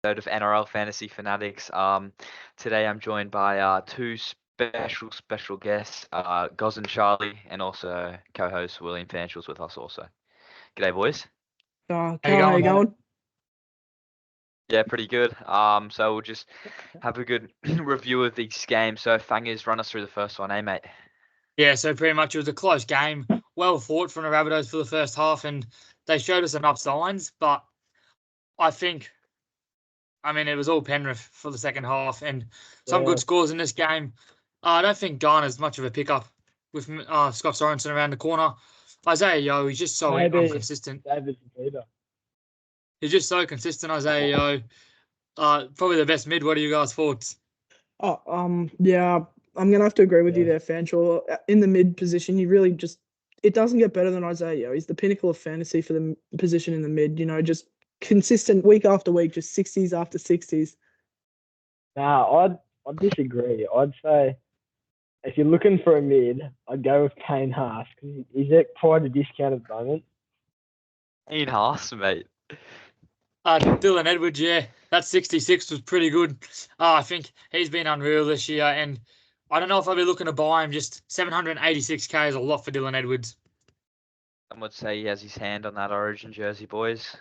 Of NRL Fantasy Fanatics. Today I'm joined by two special guests, Goz and Charlie, and also co-host William Fanchels with us also. G'day, boys. How you Cal, how you going, mate? going? Yeah, pretty good. So we'll just have a good review of these games. So Fangers, run us through the first one, eh, mate? Yeah, so pretty much it was a close game. Well fought from the Rabbitohs for the first half, and they showed us enough signs. But I think, it was all Penrith for the second half, and some Yeah, good scores in this game. I don't think Garner's much of a pickup with Scott Sorensen around the corner. Isaiah Yo, he's just so maybe consistent. David Peter. He's just so consistent, Isaiah Yo. Probably the best mid. What are you guys' thoughts? Yeah, I'm gonna have to agree with you Yeah. there, Fanshawe. In the mid position, he really just it doesn't get better than Isaiah Yeo. He's the pinnacle of fantasy for the position in the mid. Just consistent week after week, just 60s after 60s. Nah, I'd disagree. I'd say if you're looking for a mid, I'd go with Kane Haas because he's at quite a discount at the moment. In Haas, mate. Dylan Edwards, yeah, that 66 was pretty good. I think he's been unreal this year, and I don't know if I'll be looking to buy him. Just 786k is a lot for Dylan Edwards. Some would say he has his hand on that Origin jersey, boys.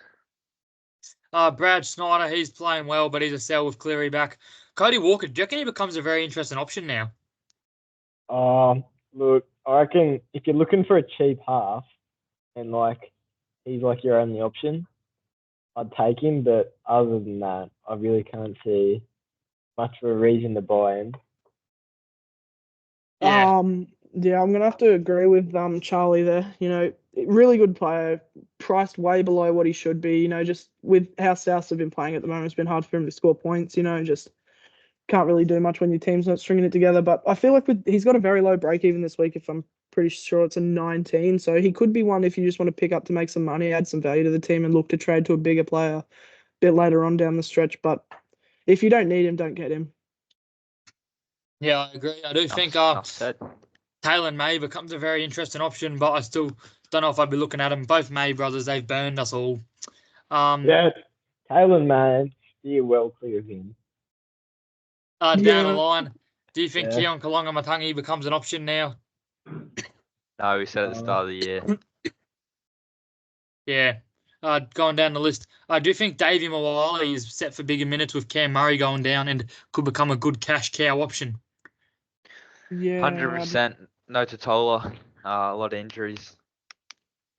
Brad Snyder, he's playing well, but he's a sell with Cleary back. Cody Walker, do you reckon he becomes a very interesting option now? Look, I reckon if you're looking for a cheap half and he's like your only option, I'd take him. But other than that, I really can't see much of a reason to buy him. Yeah. Yeah, I'm gonna have to agree with Charlie there. Really good player, priced way below what he should be. Just with how Souths have been playing at the moment, it's been hard for him to score points. Just can't really do much when your team's not stringing it together. But I feel like he's got a very low break even this week. If I'm pretty sure it's a 19, so he could be one if you just want to pick up to make some money, add some value to the team, and look to trade to a bigger player a bit later on down the stretch. But if you don't need him, don't get him. Yeah, I agree. I do think Enough said. Taylor May becomes a very interesting option, but I still don't know if I'd be looking at him. Both May brothers, they've burned us all. Yeah, Taylor man, steer well clear of him. Down Yeah. the line, do you think Yeah. Keon Kalonga-Matangi becomes an option now? No, we said at the start of the year. Yeah. Going down the list, I do think Davey Mawali is set for bigger minutes with Cam Murray going down and could become a good cash cow option. Yeah, 100% no Totola. A lot of injuries.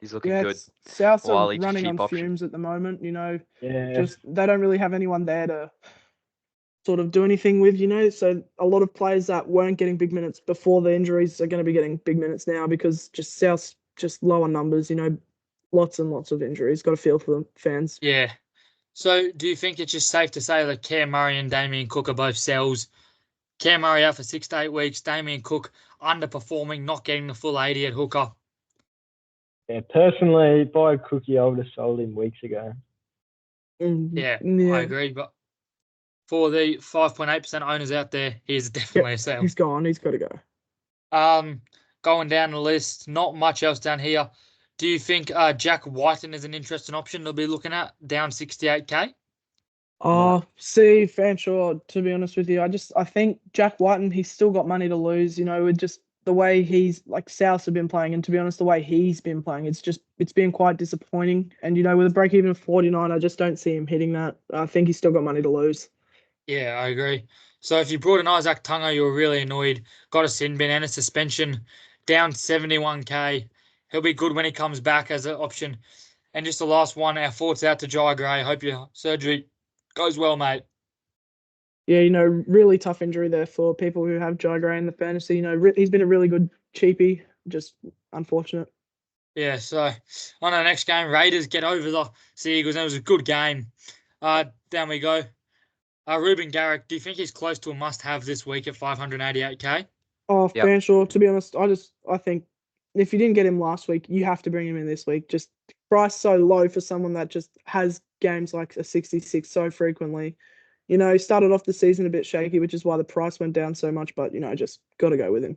He's looking good. Souths are Wally, just running on cheap option. fumes at the moment. Yeah. Just they don't really have anyone there to sort of do anything with. So a lot of players that weren't getting big minutes before the injuries are going to be getting big minutes now because just Souths just lower numbers. Lots and lots of injuries. Got a feel for the fans. Yeah. So do you think it's just safe to say that Cam Murray and Damien Cook are both sells? Cam Murray out for 6 to 8 weeks. Damien Cook underperforming, not getting the full 80 at hooker. Yeah, personally, buy a cookie, I would have sold him weeks ago. Yeah, I agree. But for the 5.8% owners out there, he's definitely a sell. He's gone. He's got to go. Going down the list, not much else down here. Do you think Jack Whiten is an interesting option to be looking at, down 68k? See, Fanshawe, to be honest with you, I think Jack Whiten, he's still got money to lose, with just the way he's like Souths have been playing, and to be honest, the way he's been playing, it's been quite disappointing. And with a break even of 49, I just don't see him hitting that. I think he's still got money to lose. Yeah, I agree. So if you brought in Isaac Tunga, you were really annoyed. Got a sin bin and a suspension, down 71k. He'll be good when he comes back as an option. And just the last one, our thoughts out to Jai Gray. Hope your surgery goes well, mate. Yeah, really tough injury there for people who have Jai Gray in the fantasy. He's been a really good cheapie, just unfortunate. Yeah, so on our next game, Raiders get over the Seagulls. It was a good game. Down we go. Ruben Garrick, do you think he's close to a must-have this week at 588k? Oh, Yep. Fanshawe, to be honest, I think if you didn't get him last week, you have to bring him in this week. Just price so low for someone that just has games like a 66 so frequently. He started off the season a bit shaky, which is why the price went down so much, but, just got to go with him.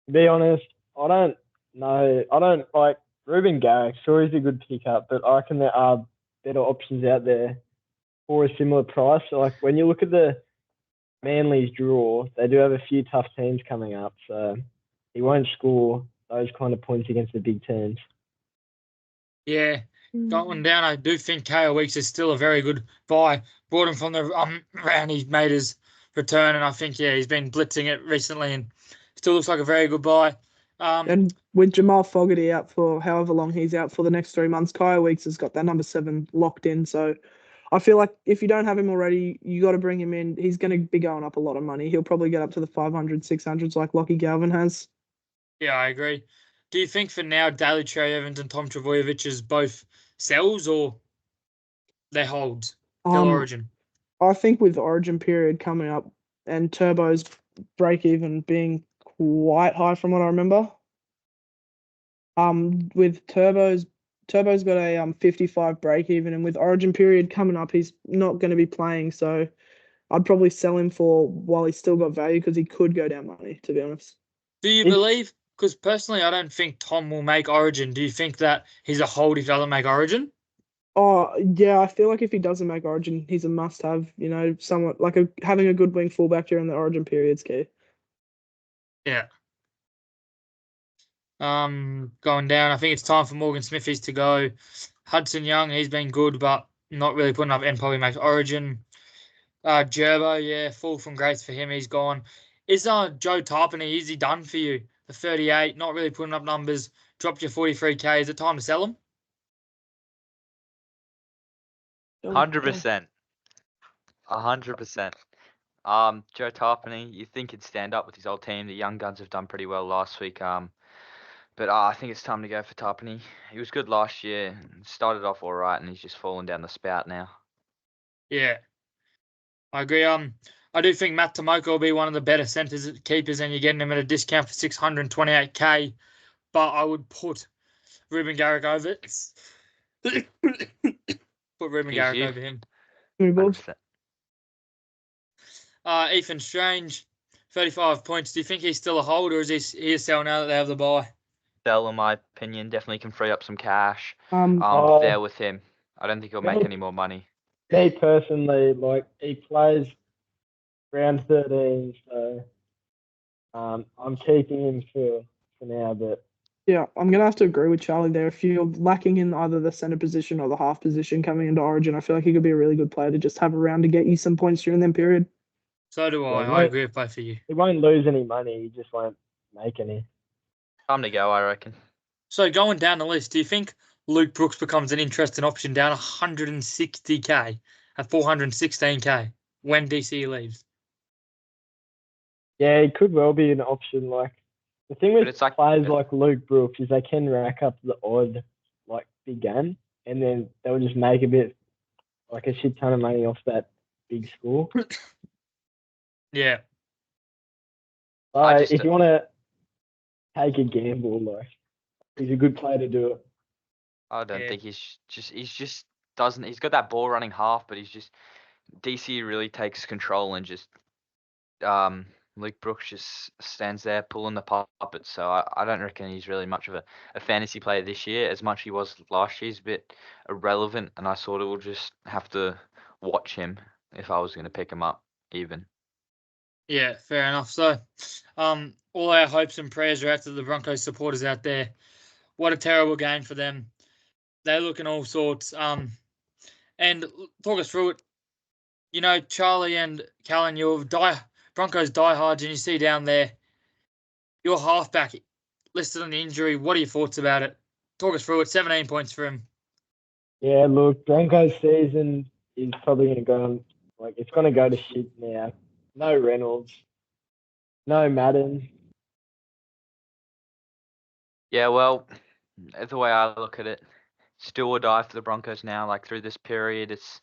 To be honest, I don't know. I don't like Ruben Garrick. Sure, he's a good pickup, but I reckon there are better options out there for a similar price. So, like, when you look at the Manly's draw, they do have a few tough teams coming up. So he won't score those kind of points against the big teams. Yeah, going down, I do think KO Weeks is still a very good buy. Brought him from the round he made his return, and I think he's been blitzing it recently, and still looks like a very good buy. And with Jamal Fogarty out for however long he's out for the next 3 months, Kyle Weeks has got that number 7 locked in. So I feel like if you don't have him already, you got to bring him in. He's going to be going up a lot of money. He'll probably get up to the 500, 600s like Lockie Galvin has. Yeah, I agree. Do you think for now Daly Cherry Evans and Tom Travojevic is both sells or they holds till Origin? I think with the Origin period coming up and Turbo's break even being quite high from what I remember. With Turbo's got a 55 break even, and with Origin period coming up, he's not going to be playing. So I'd probably sell him for while he's still got value because he could go down money. To be honest. Do you believe? Because personally, I don't think Tom will make Origin. Do you think that he's a hold if he doesn't make Origin? Oh yeah, I feel like if he doesn't make Origin, he's a must-have. You know, somewhat like having a good wing fullback during the Origin period's key. Yeah. Going down. I think it's time for Morgan Smithies to go. Hudson Young, he's been good, but not really putting up and probably makes Origin. Gerbo, fall from grace for him. He's gone. Is Joe Tarpany, is he done for you? The 38, not really putting up numbers. Dropped your 43K. Is it time to sell him? 100%. 100%. Joe Tarpany, you think he'd stand up with his old team. The young guns have done pretty well last week. But I think it's time to go for Tarpany. He was good last year. Started off all right, and he's just fallen down the spout now. Yeah, I agree. I do think Matt Tomoko will be one of the better centres keepers, and you're getting him at a discount for 628K. But I would put Ruben Garrick over it. Put Ruben Garrick over him. 100%. Ethan Strange, 35 points. Do you think he's still a hold, or is he a sell now that they have the bye? Sell, in my opinion, definitely can free up some cash. Oh. There with him. I don't think he'll make any more money. Me personally, like, he plays round 13, so I'm keeping him for now. But Yeah, I'm gonna have to agree with Charlie there. If you're lacking in either the centre position or the half position coming into Origin, I feel like he could be a really good player to just have around to get you some points during that period. So do I. Yeah, I agree with both of you. he won't lose any money. He just won't make any. Time to go, I reckon. So going down the list, do you think Luke Brooks becomes an interesting option down 160K at 416K when DC leaves? Yeah, he could well be an option. Like, the thing with it's like- players like Luke Brooks is they can rack up the odd, like, big game, and then they'll just make a shit ton of money off that big score. Yeah. If you want to take a gamble, like, he's a good player to do it. I don't think he's got that ball running half, but DC really takes control and just Luke Brooks just stands there pulling the puppet. So I don't reckon he's really much of a fantasy player this year as much he was last year. He's a bit irrelevant, and I sort of will just have to watch him if I was going to pick him up even. Yeah, fair enough. So, all our hopes and prayers are out to the Broncos supporters out there. What a terrible game for them. They look in all sorts. And talk us through it. You know, Charlie and Callan, you're Broncos diehards, and you see down there your halfback listed on the injury. What are your thoughts about it? Talk us through it. 17 points for him. Yeah, look, Broncos season is probably going to go on, like, it's going to go to shit now. No Reynolds, no Madden. Yeah, well, the way I look at it, still or die for the Broncos now. Like through this period, it's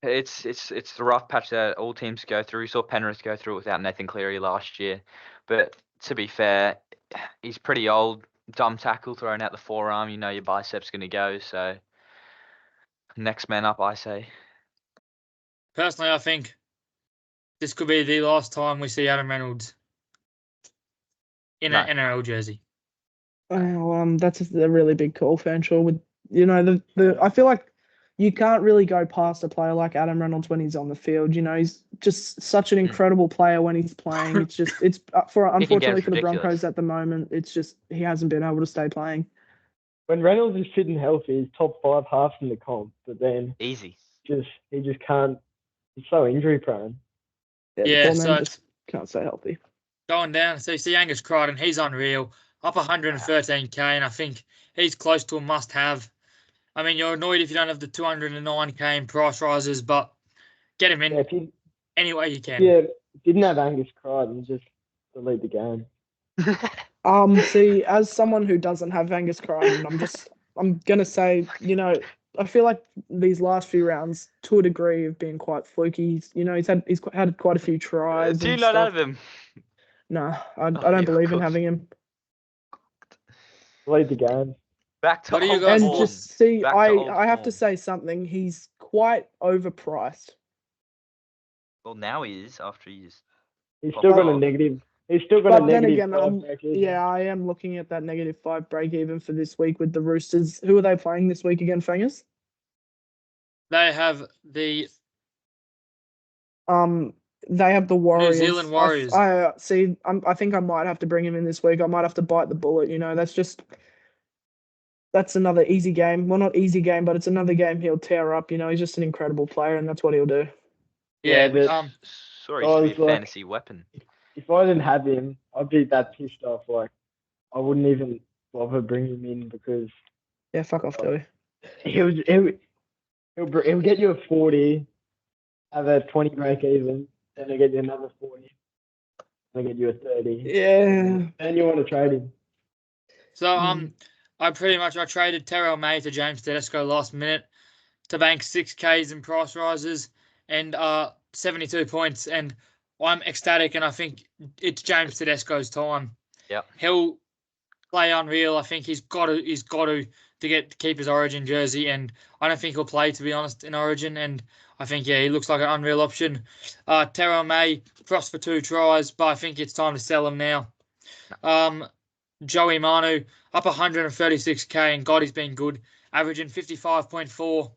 the rough patch that all teams go through. We saw Penrith go through it without Nathan Cleary last year, but to be fair, he's pretty old. Dumb tackle thrown out the forearm. You know your bicep's going to go. So next man up, I say. Personally, I think this could be the last time we see Adam Reynolds in an NRL jersey. Oh, that's a really big call, Fanshawe. With the I feel like you can't really go past a player like Adam Reynolds when he's on the field. You know, he's just such an incredible player when he's playing. It's just unfortunately for the Broncos at the moment, it's just he hasn't been able to stay playing. When Reynolds is fit and healthy, he's top 5 half in the comp, but then Easy. he just can't. He's so injury prone. Yeah, the poor man just can't stay healthy. Going down, so you see Angus Crichton, he's unreal, up 113k, and I think he's close to a must-have. I mean, you're annoyed if you don't have the 209k in price rises, but get him in any way you can. Yeah, didn't have Angus Crichton, just delete the game. See, as someone who doesn't have Angus Crichton, I'm gonna say, you know, I feel like these last few rounds, to a degree, have been quite fluky. You know, he's had quite a few tries. Do you not have him? No, I don't believe in having him. Delete the game. What do you guys and just see, I have to say something. He's quite overpriced. Well, now he is after he's. He's still got a negative. He's still got a negative. But then again, I am looking at that -5 break even for this week with the Roosters. Who are they playing this week again, Fangers? They have the Warriors. New Zealand Warriors. I see. I think I might have to bring him in this week. I might have to bite the bullet. You know, that's another easy game. Well, not easy game, but it's another game he'll tear up. You know, he's just an incredible player, and that's what he'll do. Yeah, but sorry, he's a fantasy weapon. If I didn't have him, I'd be that pissed off. Like, I wouldn't even bother bringing him in because. Yeah, fuck off, Joey. He'll get you a 40, have a 20 break even, then he'll get you another 40, then he'll get you a 30. Yeah. Then you want to trade him. So I traded Terrell May to James Tedesco last minute to bank 6Ks in price rises and 72 points, and I'm ecstatic, and I think it's James Tedesco's time. Yeah, he'll play unreal. I think he's got to keep his Origin jersey, and I don't think he'll play, to be honest, in Origin. And I think he looks like an unreal option. Terrell May crossed for 2 tries, but I think it's time to sell him now. Joey Manu up 136k, and God, he's been good, averaging 55.4.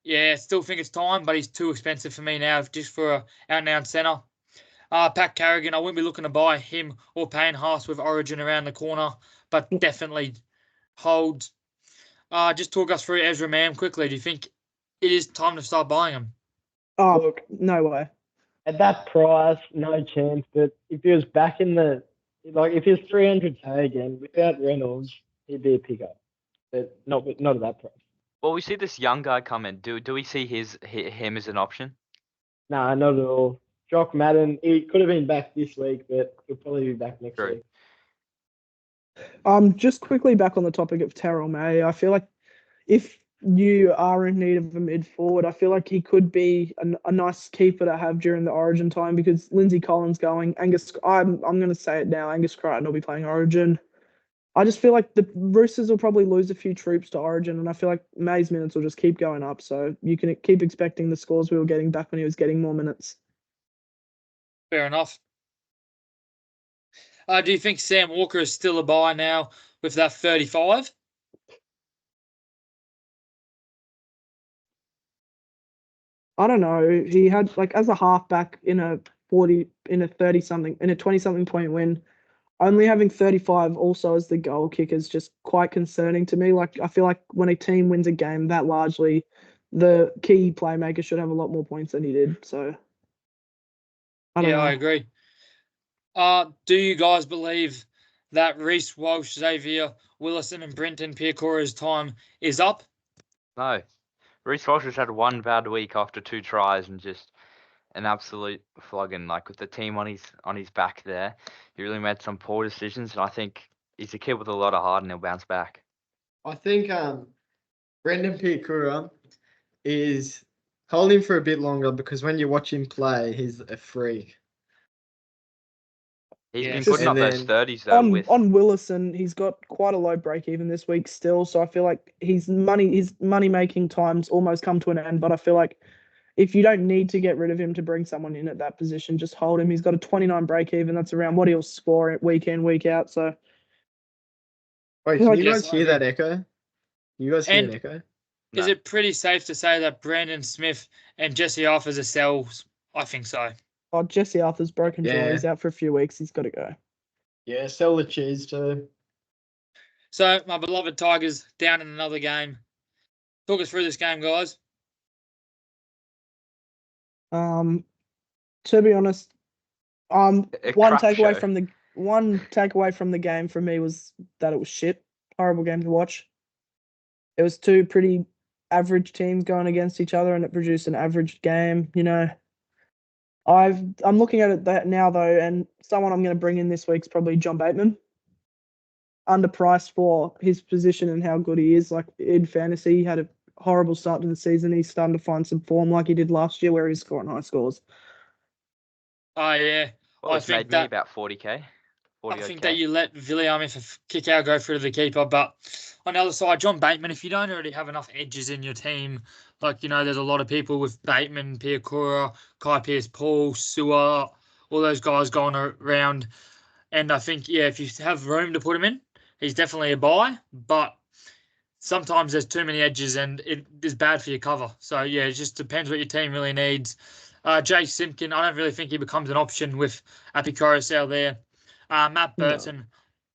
Yeah, still think it's time, but he's too expensive for me now, just for an out-and-out centre. Pat Carrigan, I wouldn't be looking to buy him or Payne Haas with Origin around the corner, but definitely holds. Just talk us through Ezra Mam quickly. Do you think it is time to start buying him? Oh, look, no way. At that price, no chance. But if he was back in if he was 300k again without Reynolds, he'd be a pickup. But not at that price. Well, we see this young guy come in. Do we see him as an option? Nah, not at all. Jock Madden, he could have been back this week, but he'll probably be back next week. Just quickly back on the topic of Terrell May, I feel like if you are in need of a mid forward, I feel like he could be a nice keeper to have during the Origin time because Lindsay Collins going. I'm going to say it now. Angus Crichton will be playing Origin. I just feel like the Roosters will probably lose a few troops to Origin, and I feel like May's minutes will just keep going up. So you can keep expecting the scores we were getting back when he was getting more minutes. Fair enough. Do you think Sam Walker is still a buy now with that 35? I don't know. He had as a halfback in a 20-something point win. Only having 35 also as the goal kicker is just quite concerning to me. I feel like when a team wins a game that largely, the key playmaker should have a lot more points than he did. So, I don't know. I agree. Do you guys believe that Reece Walsh, Xavier Willison, and Brenton Piacora's time is up? No. Reece Walsh has had one bad week after 2 tries and just an absolute flogging. With the team on his back there, he really made some poor decisions, and I think he's a kid with a lot of heart and he'll bounce back. I think Brendan Piakura is holding for a bit longer because when you watch him play, he's a freak. He's been putting up those 30s though. On Willison, he's got quite a low break even this week still, so I feel like his money making time's almost come to an end. But I feel like if you don't need to get rid of him to bring someone in at that position, just hold him. He's got a 29 break even. That's around what he'll score week in, week out. So, wait, can you guys hear that echo? You guys hear that echo? Is No. it pretty safe to say that Brandon Smith and Jesse Arthur's are sells? I think so. Oh, Jesse Arthur's broken jaw. Yeah. He's out for a few weeks. He's got to go. Yeah, sell the cheese too. So, my beloved Tigers down in another game. Talk us through this game, guys. To be honest, A one crap takeaway show. from the game for me was that it was shit. Horrible game to watch. It was two pretty average teams going against each other, and it produced an average game. You know, I'm looking at it that now though, and someone I'm going to bring in this week's probably John Bateman. Underpriced for his position and how good he is. Like in fantasy, he had a horrible start to the season. He's starting to find some form like he did last year, where he's scoring high scores. Oh, yeah. Well, I it's think made me that- about 40k. 40 I think odd that K. you let William if a kick out go through to the keeper. But on the other side, John Bateman, if you don't already have enough edges in your team, like, there's a lot of people with Bateman, Piakura, Kai Pearce-Paul, Sewer, all those guys going around. And I think, if you have room to put him in, he's definitely a buy. But sometimes there's too many edges and it is bad for your cover. So, it just depends what your team really needs. Jay Simpkin, I don't really think he becomes an option with Apikoros out there. Matt Burton,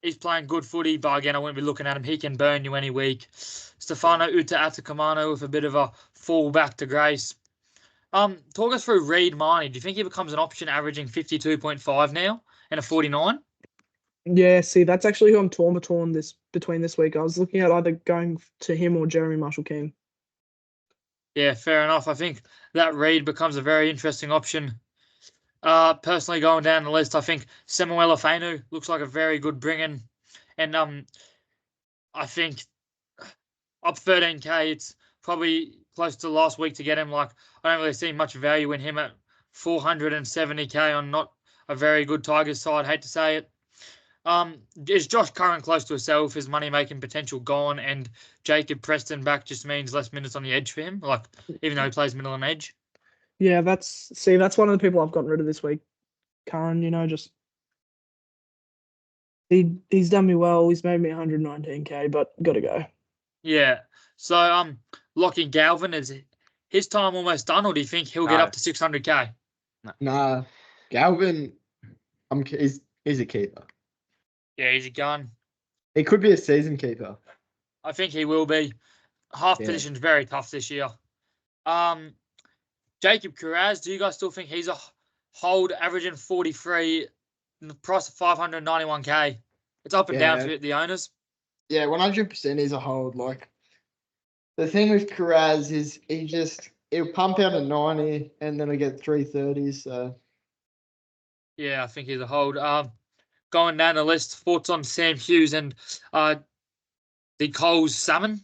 he's playing good footy, but again, I wouldn't be looking at him. He can burn you any week. Stefano Uta Atakamano with a bit of a fall back to grace. Talk us through Reid Marnie. Do you think he becomes an option averaging 52.5 now and a 49? Yeah, see, that's actually who I'm torn between this week. I was looking at either going to him or Jeremy Marshall-King. Yeah, fair enough. I think that Reid becomes a very interesting option. Personally, going down the list, I think Samuel Afenu looks like a very good bring-in. And I think up 13k, it's probably close to last week to get him. Like, I don't really see much value in him at 470k on not a very good Tigers side. Hate to say it. Is Josh Curran close to a sell with his money-making potential gone, and Jacob Preston back just means less minutes on the edge for him? Like, even though he plays middle and edge. Yeah, that's one of the people I've gotten rid of this week. Curran, just he's done me well. He's made me 119k, but gotta go. Yeah. So Lockie Galvin, is his time almost done, or do you think he'll get No. up to 600k? Nah, Galvin, he's a keeper. Yeah, he's a gun. He could be a season keeper. I think he will be. Half Yeah. position's very tough this year. Jacob Carraz, do you guys still think he's a hold averaging 43, the price of 591k? It's up and down Yeah. for the owners. Yeah, 100% is a hold. Like, the thing with Carraz is he'll pump out a 90 and then he'll get 330s. So, Yeah, I think he's a hold. Going down the list, thoughts on Sam Hughes and the Coles Salmon?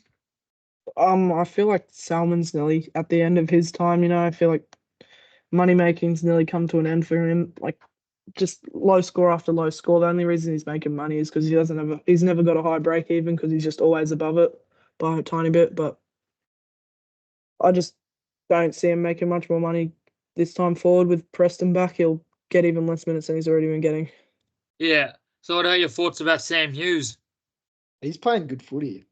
I feel like Salmon's nearly at the end of his time. I feel like money making's nearly come to an end for him. Like, just low score after low score. The only reason he's making money is because he's never got a high break even because he's just always above it by a tiny bit. But I just don't see him making much more money this time forward. With Preston back, he'll get even less minutes than he's already been getting. Yeah. So what are your thoughts about Sam Hughes? he's playing good footy.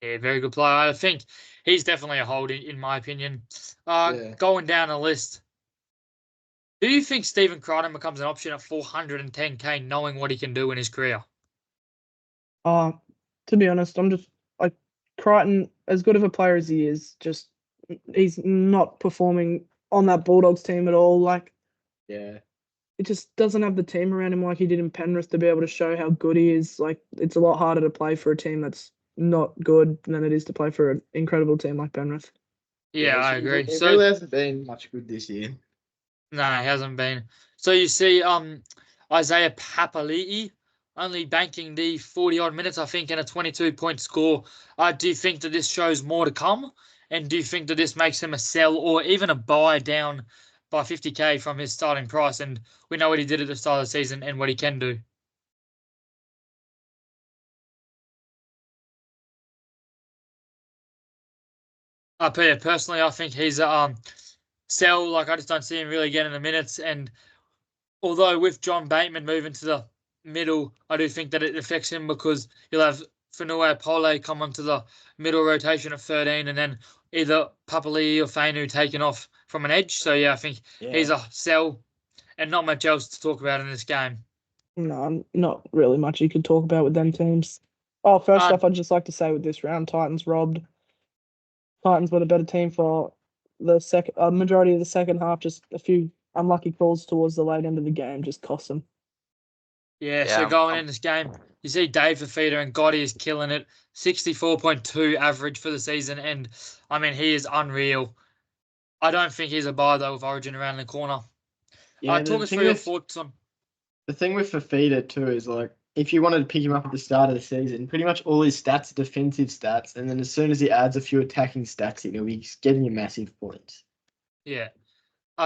Yeah, very good player. I think he's definitely a hold in my opinion. Yeah. Going down the list, do you think Stephen Crichton becomes an option at 410k, knowing what he can do in his career? To be honest, I'm just like Crichton, as good of a player as he is, just he's not performing on that Bulldogs team at all. Like, Yeah. it just doesn't have the team around him like he did in Penrith to be able to show how good he is. Like, it's a lot harder to play for a team that's not good than it is to play for an incredible team like Penrith. Yeah, I agree. It So really hasn't been much good this year. no, it hasn't been. So you see, Isaiah Papali'i only banking the 40-odd minutes, I think, and a 22-point score. Do you think that this shows more to come? And do you think that this makes him a sell or even a buy down by 50k from his starting price? And we know what he did at the start of the season and what he can do. Personally, I think he's a sell. Like, I just don't see him really getting the minutes. And although with John Bateman moving to the middle, I do think that it affects him because he'll have Fanua Pole come onto the middle rotation at 13, and then either Papali or Fainu taken off from an edge. So yeah, I think he's a sell, and not much else to talk about in this game. No, not really much you could talk about with them teams. Oh, first Uh, off, I'd just like to say with this round, Titans robbed. Titans were the better team for the second majority of the second half. Just a few unlucky calls towards the late end of the game just cost them. Yeah, Yeah, so going in this game, you see Dave Fafita and Gotti is killing it. 64.2 average for the season, and I mean he is unreal. I don't think he's a buy though with Origin around the corner. Yeah, Talk us through your thoughts on. the thing with Fafita too is like if you wanted to pick him up at the start of the season, pretty much all his stats are defensive stats, and then as soon as he adds a few attacking stats in, he'll be getting you massive points. Yeah.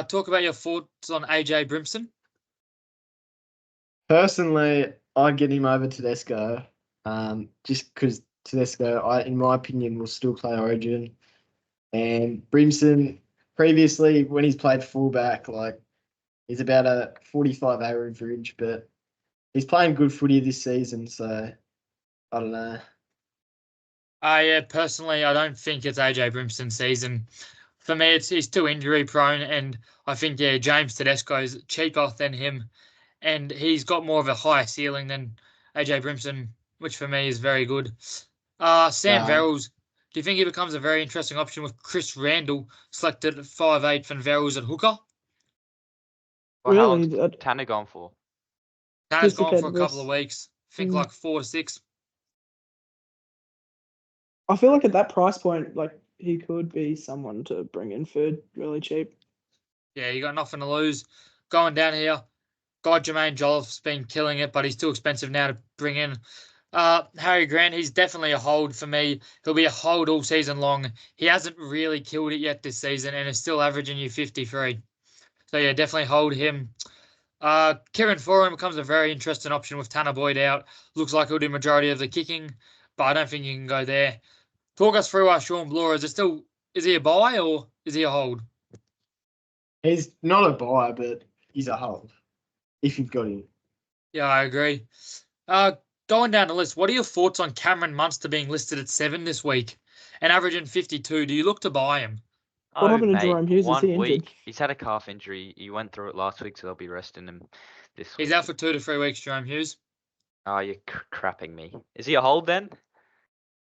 Talk about your thoughts on AJ Brimson. Personally, I'd get him over Tedesco, just because Tedesco, in my opinion, will still play Origin, and Brimson previously when he's played fullback, like he's about a 45 average, but he's playing good footy this season, so I don't know. Yeah, personally, I don't think it's AJ Brimson's season. For me, he's too injury prone, and I think James Tedesco is cheaper than him, and he's got more of a higher ceiling than AJ Brimson, which for me is very good. Sam Nah. Verrills, do you think he becomes a very interesting option with Chris Randall selected at 5'8" and Verrills at hooker? Well, how Really, long's Tanner gone for? Tanner's Just a gone for a couple of risk. weeks. I think like 4 to 6. I feel like at that price point, like he could be someone to bring in for really cheap. Yeah, you got nothing to lose. Going down here, God, Jermaine Jolliffe's been killing it, but he's too expensive now to bring in. Harry Grant, he's definitely a hold for me. He'll be a hold all season long. He hasn't really killed it yet this season and is still averaging you 53. So yeah, definitely hold him. Kieran Foran becomes a very interesting option with Tanner Boyd out. Looks like he'll do majority of the kicking, but I don't think you can go there. Talk us through Sean Bloor. Is he a buy or is he a hold? He's not a buy, but he's a hold if you've got him. Yeah, I agree. Going down the list, what are your thoughts on Cameron Munster being listed at 7 this week and averaging 52? Do you look to buy him? What happened to Mate, Jerome Hughes? Is 1 he injured? week. He's had a calf injury. He went through it last week, so they'll be resting him this week. He's out for 2 to 3 weeks, Jerome Hughes. Oh, you're crapping me. Is he a hold then?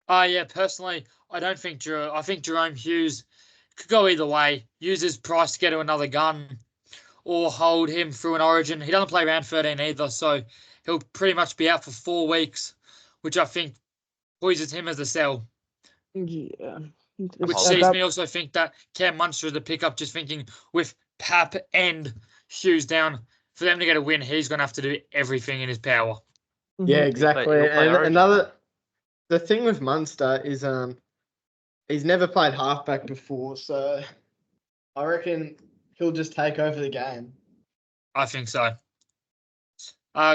Yeah, personally, I don't think I think Jerome Hughes could go either way. Use his price to get to another gun or hold him through an Origin. He doesn't play round 13 either, so he'll pretty much be out for 4 weeks, which I think poisons him as a sell. Yeah. Which At sees that- me also think that Cam Munster is the pickup, just thinking with Pap and Hughes down, for them to get a win, he's going to have to do everything in his power. Yeah, Mhm. exactly. he'll play And Origin. the thing with Munster is he's never played halfback before, so I reckon he'll just take over the game. I think so.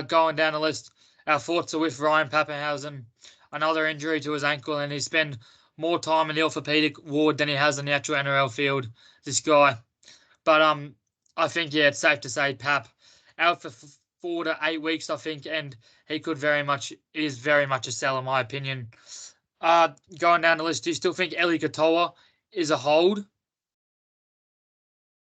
Going down the list, our thoughts are with Ryan Pappenhausen. Another injury to his ankle, and he spent more time in the orthopedic ward than he has in the actual NRL field, this guy. But I think, yeah, it's safe to say Pap out for 4 to 8 weeks, I think, and he is very much a sell, in my opinion. Going down the list, do you still think Eli Katoa is a hold?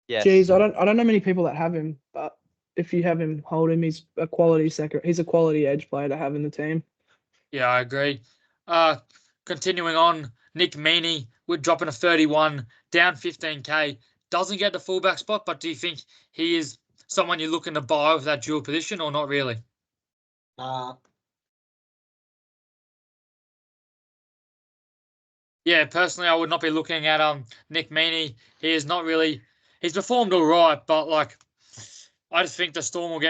Yes. Geez, I don't know many people that have him, but if you have him, hold him. He's a quality He's a quality edge player to have in the team. Yeah, I agree. Continuing on, Nick Meaney, we're dropping a 31, down 15k. Doesn't get the fullback spot, but do you think he is someone you're looking to buy with that dual position or not really? Yeah, personally, I would not be looking at Nick Meaney. He is not really. He's performed all right, but like, I just think the Storm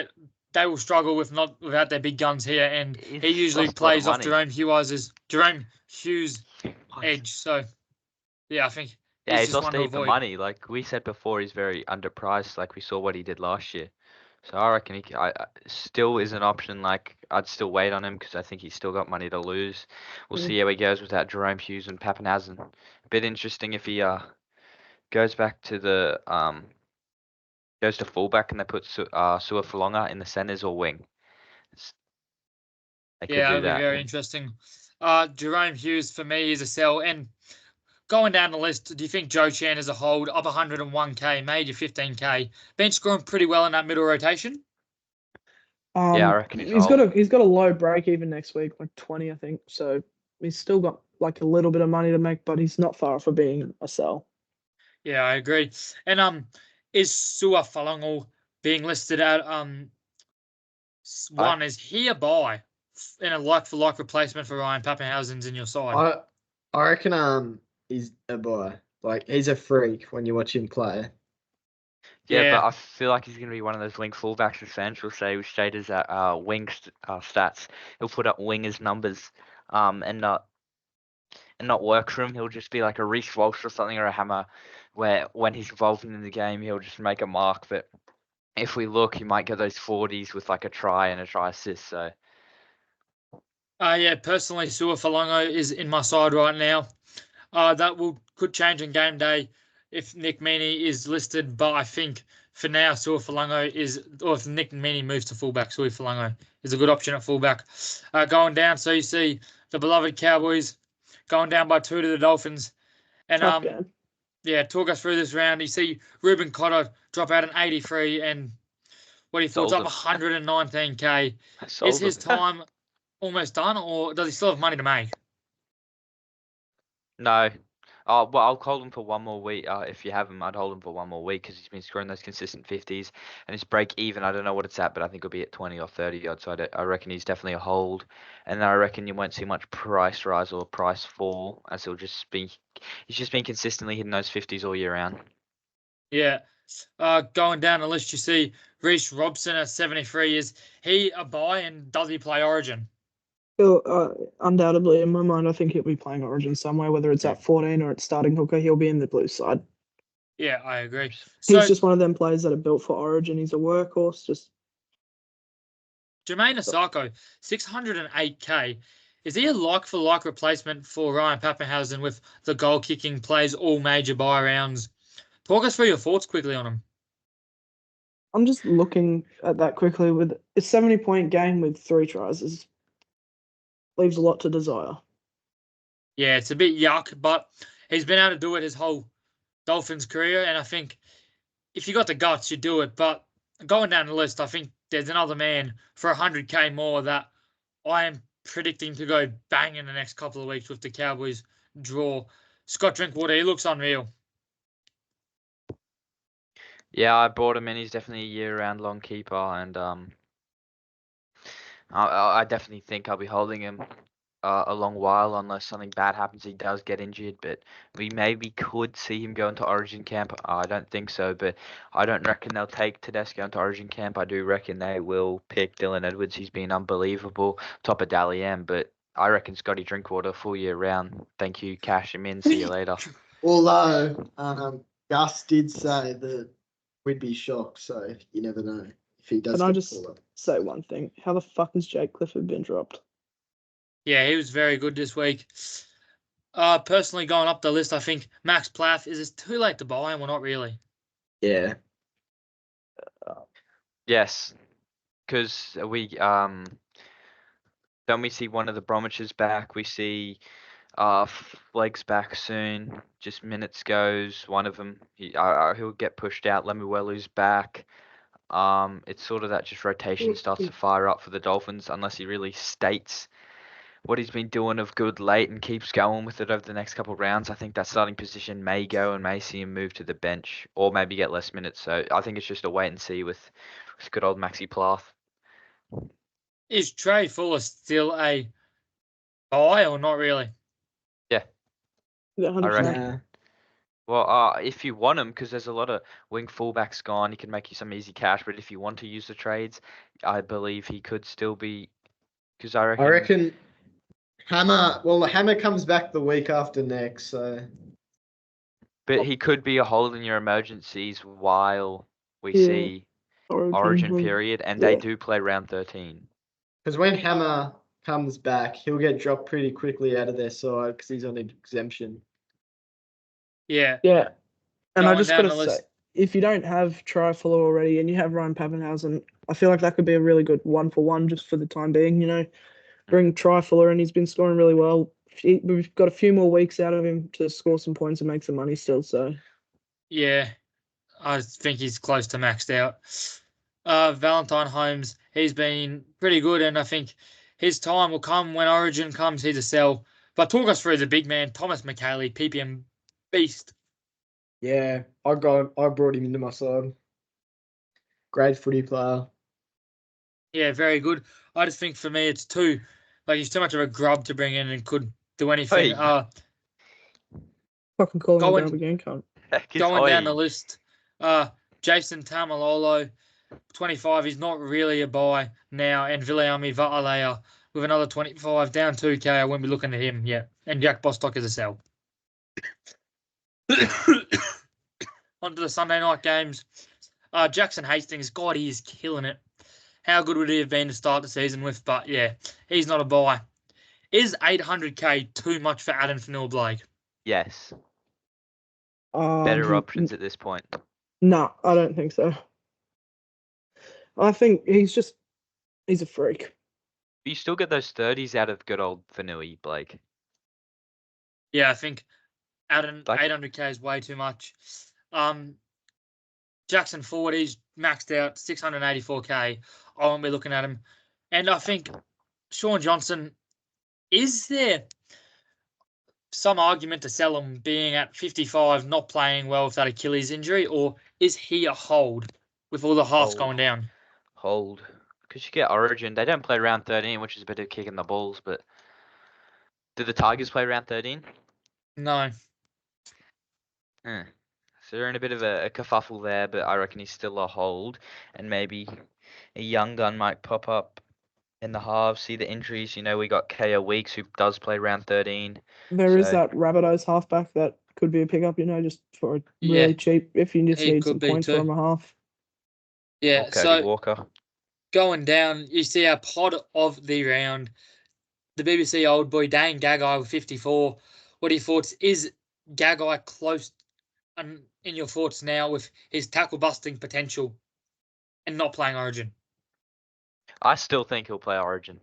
they will struggle without their big guns here, and He's he usually lost a lot of plays off money. Jerome Hughes' edge. So yeah, I think Yeah, he's he's just lost one a to heap of avoid. money. Like we said before, he's very underpriced. Like we saw what he did last year. So I reckon I still is an option. Like I'd still wait on him because I think he's still got money to lose. We'll see how he goes without Jerome Hughes and Pappenhausen. A bit interesting if he goes back to the goes to fullback and they put Suafalonga in the centres or wing. They could Yeah, do that'll be that. very interesting. Jerome Hughes for me is a sell. And going down the list, do you think Joe Chan is a hold? Up 101k, made you 15k. Been scoring pretty well in that middle rotation. Yeah, I reckon he's he's got old. a he's got a low break even next week, like 20, I think. So he's still got like a little bit of money to make, but he's not far from being a sell. Yeah, I agree. And is Sua Falungo being listed at one? Is he a buy in a like for like replacement for Ryan Pappenhausen's in your side? I reckon he's a buy. Like he's a freak when you watch him play. Yeah, but Yeah. I feel like he's going to be one of those wing fullbacks essential, say, with shaders at wing stats. He'll put up wingers numbers and not work for him. He'll just be like a Reece Walsh or something, or a Hammer, where when he's involved in the game, he'll just make a mark. But if we look, he might get those 40s with like a try and a try assist. So Yeah, personally, Sua Falungo is in my side right now. That could change on game day if Nick Meaney is listed, but I think for now, Sua Falungo or if Nick Meaney moves to fullback, Sua Falungo is a good option at fullback. Going down, so you see the beloved Cowboys going down by 2 to the Dolphins. And Tough game. yeah, talk us through this round. You see Ruben Cotter drop out an 83 and what he thought up 119k. Is his time almost done, or does he still have money to make? No. Oh, well, I'll hold him for one more week. If you have him, I'd hold him for one more week because he's been scoring those consistent 50s. And his break even, I don't know what it's at, but I think it'll be at 20 or 30 odds. So I reckon he's definitely a hold. And I reckon you won't see much price rise or price fall as he's just been consistently hitting those 50s all year round. Yeah. Going down the list, you see Reece Robson at 73. Is he a buy and does he play Origin? Undoubtedly, in my mind, I think he'll be playing Origin somewhere, whether it's at 14 or it's starting hooker. He'll be in the blue side. Yeah, I agree. He's just one of them players that are built for Origin. He's a workhorse. Just Jermaine Osako, 608k. Is he a like-for-like replacement for Ryan Pappenhausen with the goal-kicking, plays all major buy rounds? Talk us through your thoughts quickly on him. I'm just looking at that quickly. With a 70-point game with 3 tries, leaves a lot to desire. Yeah, it's a bit yuck, but he's been able to do it his whole Dolphins career, and I think if you got the guts, you do it. But going down the list, I think there's another man for 100k more that I am predicting to go bang in the next couple of weeks with the Cowboys draw. Scott Drinkwater, he looks unreal. Yeah, I bought him in. He's definitely a year-round long keeper, and I definitely think I'll be holding him a long while unless something bad happens. He does get injured, but we maybe could see him go into Origin camp. I don't think so, but I don't reckon they'll take Tedesco into Origin camp. I do reckon they will pick Dylan Edwards. He's been unbelievable, top of Dally M, but I reckon Scotty Drinkwater full year round. Thank you, cash him in. See you later. Although Gus did say that we'd be shocked, so you never know if he does. Can I just say one thing? How the fuck has Jake Clifford been dropped? Yeah, he was very good this week. Personally, going up the list, I think Max Plath, is it too late to buy him or not really? Yeah. Yes, because we don't we see one of the Bromwiches back. We see Fleg's back soon. Just minutes goes. One of them he'll get pushed out. Lemuelu's back. It's sort of that just rotation starts to fire up for the Dolphins unless he really states what he's been doing of good late and keeps going with it over the next couple of rounds. I think that starting position may go and may see him move to the bench or maybe get less minutes. So I think it's just a wait and see with good old Maxi Plath. Is Trey Fuller still a buy or not really? Yeah. I reckon. Well, if you want him, because there's a lot of wing fullbacks gone, he can make you some easy cash. But if you want to use the trades, I believe he could still be. Because I reckon Hammer. Well, Hammer comes back the week after next, so. But he could be a hold in your emergencies while we see Origin period, and they do play round 13. Because when Hammer comes back, he'll get dropped pretty quickly out of their side because he's on an exemption. Yeah. Yeah. And I just got to say, if you don't have Trifler already and you have Ryan Pappenhausen, I feel like that could be a really good 1-for-1 just for the time being, you know. bring Trifler, and he's been scoring really well. We've got a few more weeks out of him to score some points and make some money still. So Yeah, I think he's close to maxed out. Valentine Holmes, he's been pretty good, and I think his time will come when Origin comes. He's a sell. But talk us through the big man, Thomas McKaylee, PPM beast. Yeah, I brought him into my side. Great footy player. Yeah, very good. I just think for me, it's he's too much of a grub to bring in and could do anything. Hey. fucking calling him Going- grub again, can't. Heck is Going down the high. list, Jason Tamalolo, 25. He's not really a buy now, and Viliami Va'alea with another 25 down 2k. I won't be looking at him yet. And Jack Bostock is a sell. On to the Sunday night games. Jackson Hastings, God, he is killing it. How good would he have been to start the season with? But yeah, he's not a buy. Is 800k too much for Adam Fanil-Blake? Yes. Better He- options at this point. No, I don't think so. I think he's a freak. You still get those 30s out of good old Fanui, Blake. Yeah, I think Adam Like- 800k is way too much. Jackson Ford, he's maxed out 684k. I won't be looking at him. And I think Sean Johnson, is there some argument to sell him being at 55, not playing well with that Achilles injury, or is he a hold with all the halves Hold. going down? Hold. Because you get Origin. They don't play round 13, which is a bit of kicking the balls, but do the Tigers play round 13? No. So they're in a bit of a kerfuffle there, but I reckon he's still a hold, and maybe a young gun might pop up in the halves. See the injuries. We got KO Weeks, who does play round 13. There is So- that Rabbitohs halfback that could be a pickup, just for a Yeah, really cheap, if you just he need could some be points too. from a half. Yeah, Or Cody so Walker. going down, you see our pod of the round. The BBC old boy, Dane Gagai with 54. What are your thoughts? Is Gagai close in your thoughts now with his tackle busting potential and not playing Origin? I still think he'll play Origin.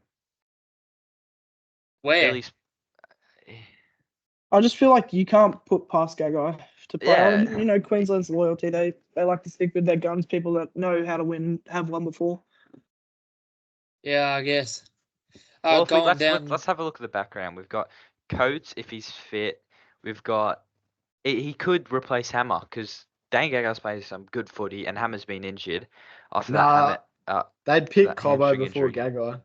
Where? At least. I just feel like you can't put past Gagai to play. Yeah. Origin. Queensland's loyalty. They like to stick with their guns. People that know how to win, have won before. Yeah, I guess. Well, Going let's have a look at the background. We've got Coates if he's fit. We've got he could replace Hammer because Dane Gagai's playing some good footy and Hammer's been injured after Nah, that Hammer. They'd pick that Cobbo hamstring before injury. Gagai.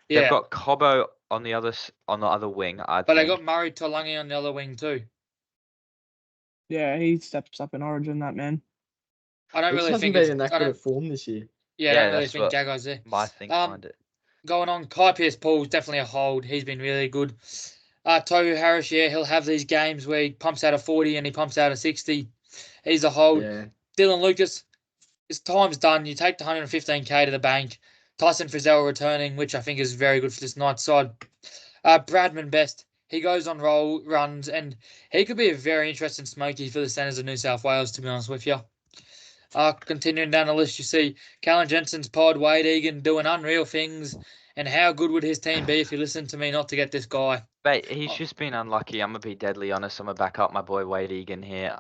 yeah, They've got Cobbo on the other wing. I but think. they got Murray Talangi on the other wing too. Yeah, he steps up in Origin. That man. I don't He just really hasn't think been it's. in that I good don't, of form this year. yeah, I Yeah, don't really that's think what Gagai's there. my thing behind it. Going on, Kai Pearce-Paul's definitely a hold. He's been really good. Tohu Harris, yeah, he'll have these games where he pumps out a 40 and he pumps out a 60. He's a hold. Yeah. Dylan Lucas, his time's done. You take the 115k to the bank. Tyson Frizzell returning, which I think is very good for this night side. Bradman Best, he goes on roll runs and he could be a very interesting smoky for the Centres of New South Wales, to be honest with you. Continuing down the list, you see Callan Jensen's pod, Wade Egan doing unreal things. And how good would his team be if he listened to me not to get this guy? Mate, he's just been unlucky. I'm gonna be deadly honest. I'm gonna back up my boy Wade Egan here.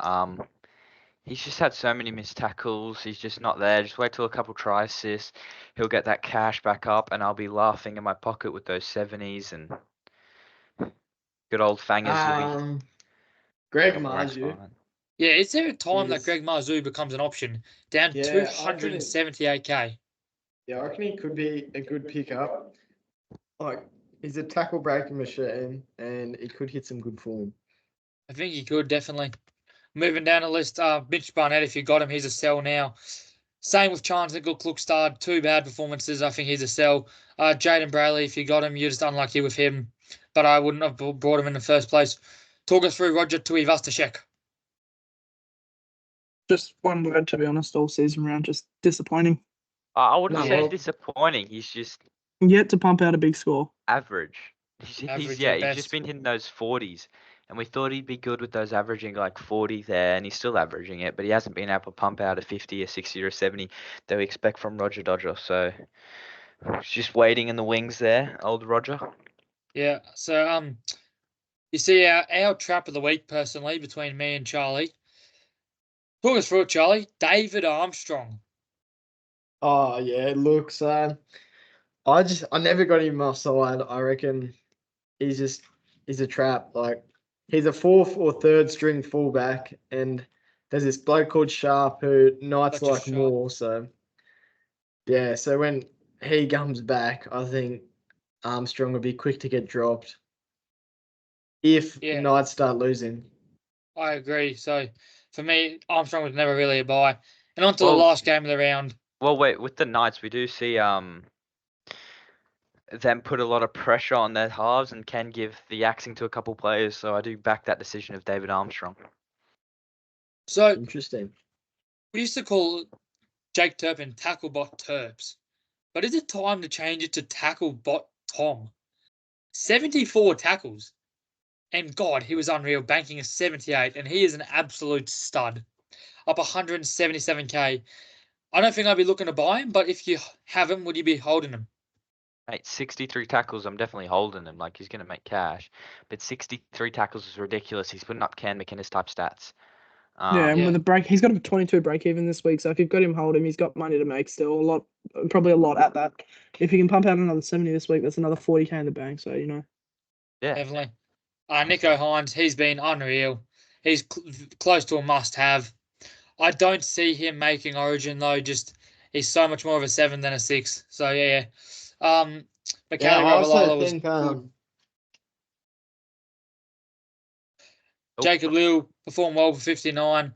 He's just had so many missed tackles. He's just not there. Just wait till a couple try assists. He'll get that cash back up, and I'll be laughing in my pocket with those 70s and good old fangers. Greg Couple racks Marju. behind. Yeah, is there a time that Yes. Greg Marzou becomes an option? Down Yeah, I reckon 278k. Yeah, I reckon he could be a good pickup. Like, he's a tackle breaking machine, and he could hit some good form. I think he could, definitely. Moving down the list, Mitch Barnett, if you got him, he's a sell now. Same with Chance that Klukstad. Two bad performances. I think he's a sell. Jaden Brayley, if you got him, you're just unlucky with him. But I wouldn't have brought him in the first place. Talk us through Roger Tuivasa-Sheck. Just one word, to be honest, all season round, just disappointing. I wouldn't No, say well- disappointing. He's just Yet to pump out a big score. average. Average He's at just best. been hitting those 40s, and we thought he'd be good with those averaging like 40 there, and he's still averaging it, but he hasn't been able to pump out a 50, a 60, or a 70 that we expect from Roger Dodger. So Just waiting in the wings there, old Roger. Yeah. So you see our trap of the week personally between me and Charlie. Talk us through it, Charlie. David Armstrong. Oh yeah, look, son. I never got him off side. I reckon he's a trap. Like he's a fourth or third string fullback, and there's this bloke called Sharp who Knights Such a like Sharp. more. So yeah, so when he comes back, I think Armstrong will be quick to get dropped if Yeah. Knights start losing. I agree. So for me, Armstrong was never really a buy. And on to the Well- last game of the round. Well, wait, with the Knights, we do see them put a lot of pressure on their halves and can give the axing to a couple players. So I do back that decision of David Armstrong. So Interesting. we used to call Jake Turpin tackle bot Terps. But is it time to change it to tackle bot Tom? 74 tackles. And God, he was unreal, banking a 78, and he is an absolute stud. Up 177k. I don't think I'd be looking to buy him, but if you have him, would you be holding him? Mate, 63 tackles, I'm definitely holding him. Like, he's going to make cash. But 63 tackles is ridiculous. He's putting up Cam McInnes type stats. Yeah, and Yeah. with a break, he's got a 22 break even this week. So if you've got him, hold him. He's got money to make still. A lot, probably a lot at that. If you can pump out another 70 this week, that's another 40k in the bank. So Yeah. Definitely. Nico Hines, he's been unreal. He's close to a must-have. I don't see him making Origin though. Just he's so much more of a 7 than a 6. So yeah. But Yeah, Kelly I also Ravalala was think good. Oh, Jacob Liu performed well for 59.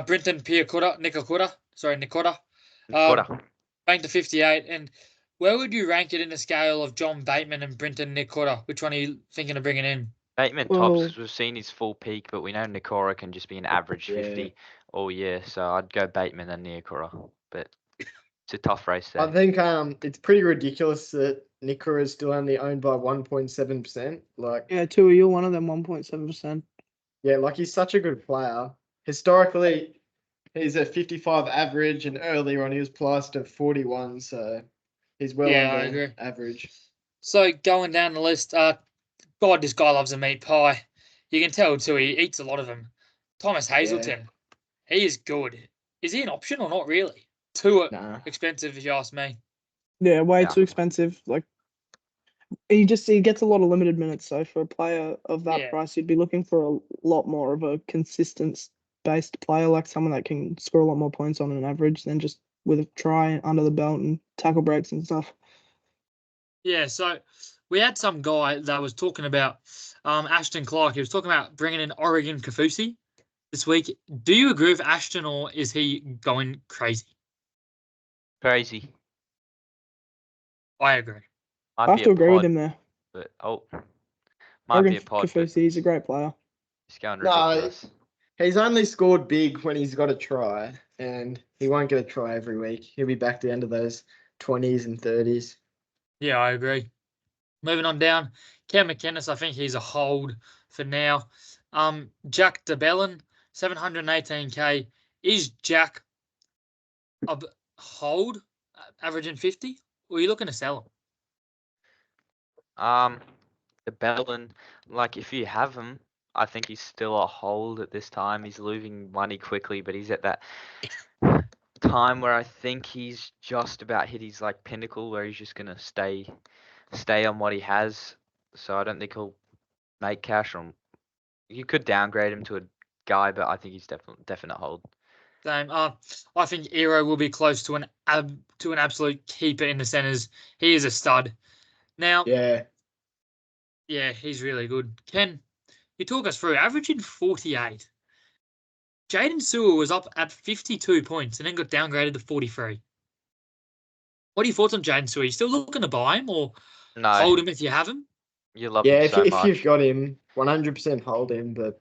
Brinton Nikokura, Quarter. ranked to 58. And where would you rank it in the scale of John Bateman and Brinton Nikora? Which one are you thinking of bringing in? Bateman Well- tops because we've seen his full peak, but we know Nikora can just be an average 50 all year. So I'd go Bateman and Nikora. But it's a tough race I there. think it's pretty ridiculous that Nikora is still only owned by 1.7%. Like yeah, two of you, one of them 1.7%. yeah, like he's such a good player. Historically, he's a 55 average, and earlier on he was priced at 41, so he's well Yeah, I under agree. average. So going down the list, God, this guy loves a meat pie. You can tell too. He eats a lot of them. Thomas Hazelton, he is good. Is he an option or not really? Too Nah. expensive, if you ask me. Yeah, way Yeah. too expensive. Like he gets a lot of limited minutes. So for a player of that Yeah. price, you'd be looking for a lot more of a consistent based player, like someone that can score a lot more points on an average than just with a try under the belt and tackle breaks and stuff. Yeah, so we had some guy that was talking about Ashton Clark. He was talking about bringing in Oregon Kafusi this week. Do you agree with Ashton, or is he going crazy? Crazy. I agree. Might I have be to a agree with pod, him there. but might be Oregon a pod, but Kafusi, he's a great player. he's going No, ridiculous. He's only scored big when he's got a try, and he won't get a try every week. He'll be back to the end of those 20s and 30s. Yeah, I agree. Moving on down, Cam McInnes, I think he's a hold for now. Jack DeBellin, 718k. Is Jack a hold, averaging 50? Or are you looking to sell him? The Bellin, like if you have him, I think he's still a hold at this time. He's losing money quickly, but he's at that time where I think he's just about hit his like pinnacle where he's just gonna stay on what he has. So I don't think he'll make cash on. You could downgrade him to a guy, but I think he's definite hold. Same. I think Ero will be close to an absolute keeper in the centres. He is a stud. Now, yeah, he's really good. Ken, you talk us through averaging 48. Jaden Sewell was up at 52 points and then got downgraded to 43. What are your thoughts on Jaden Sewell? Are you still looking to buy him or No, hold him if you have him? you love Yeah, him so if much. you've got him, 100% hold him, but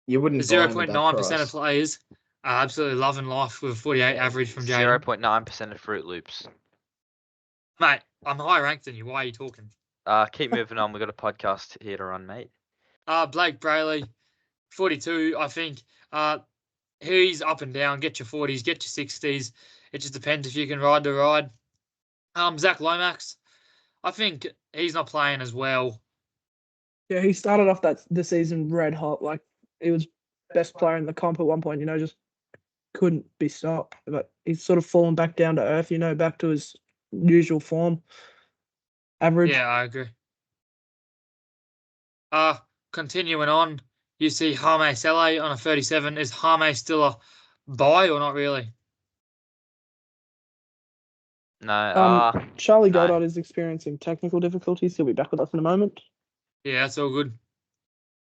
you The wouldn't buy him at that 0.9% of price. players are absolutely loving life with 48 average from Jaden. 0.9% of Fruit Loops. Mate, I'm higher ranked than you. Why are you talking? Keep moving on. We've got a podcast here to run, mate. Blake Brayley, 42, I think. He's up and down. Get your 40s, get your 60s. It just depends if you can ride the ride. Zach Lomax. I think he's not playing as well. Yeah, he started off the season red hot. Like, he was best player in the comp at one point, just couldn't be stopped. But he's sort of fallen back down to earth, back to his usual form. Average. Yeah, I agree. Continuing on, you see Hame Sele on a 37. Is Hame still a buy or not really? No. Charlie no. Goddard is experiencing technical difficulties. He'll be back with us in a moment. Yeah, that's all good.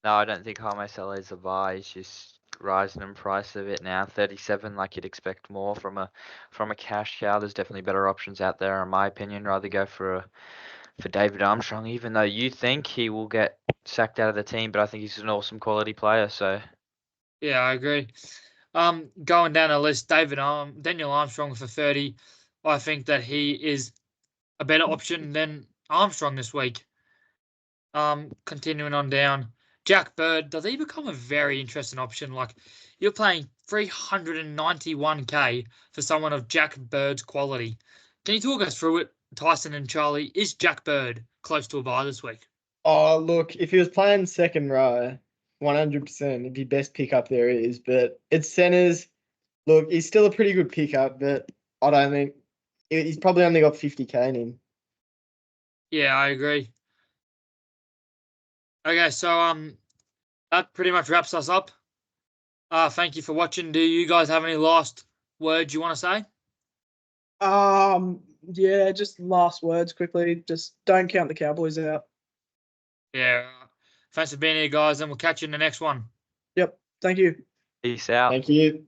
No, I don't think Jaime Sele is a buy. He's just rising in price a bit now. 37, like you'd expect more from a cash cow. There's definitely better options out there, in my opinion. Rather go for David Armstrong, even though you think he will get sacked out of the team, but I think he's an awesome quality player. So Yeah, I agree. Going down the list, Daniel Armstrong for 30. I think that he is a better option than Armstrong this week. Continuing on down, Jack Bird, does he become a very interesting option? Like, you're paying 391k for someone of Jack Bird's quality. Can you talk us through it, Tyson and Charlie? Is Jack Bird close to a buy this week? Oh, look, if he was playing second row, 100%, it'd be best pickup there is. But it's centers. Look, he's still a pretty good pickup, but I don't think he's probably only got 50k in him. Yeah, I agree. Okay, so that pretty much wraps us up. Thank you for watching. Do you guys have any last words you want to say? Yeah, just last words quickly. Just don't count the Cowboys out. Yeah. Thanks for being here, guys, and we'll catch you in the next one. Yep. Thank you. peace out. Thank you.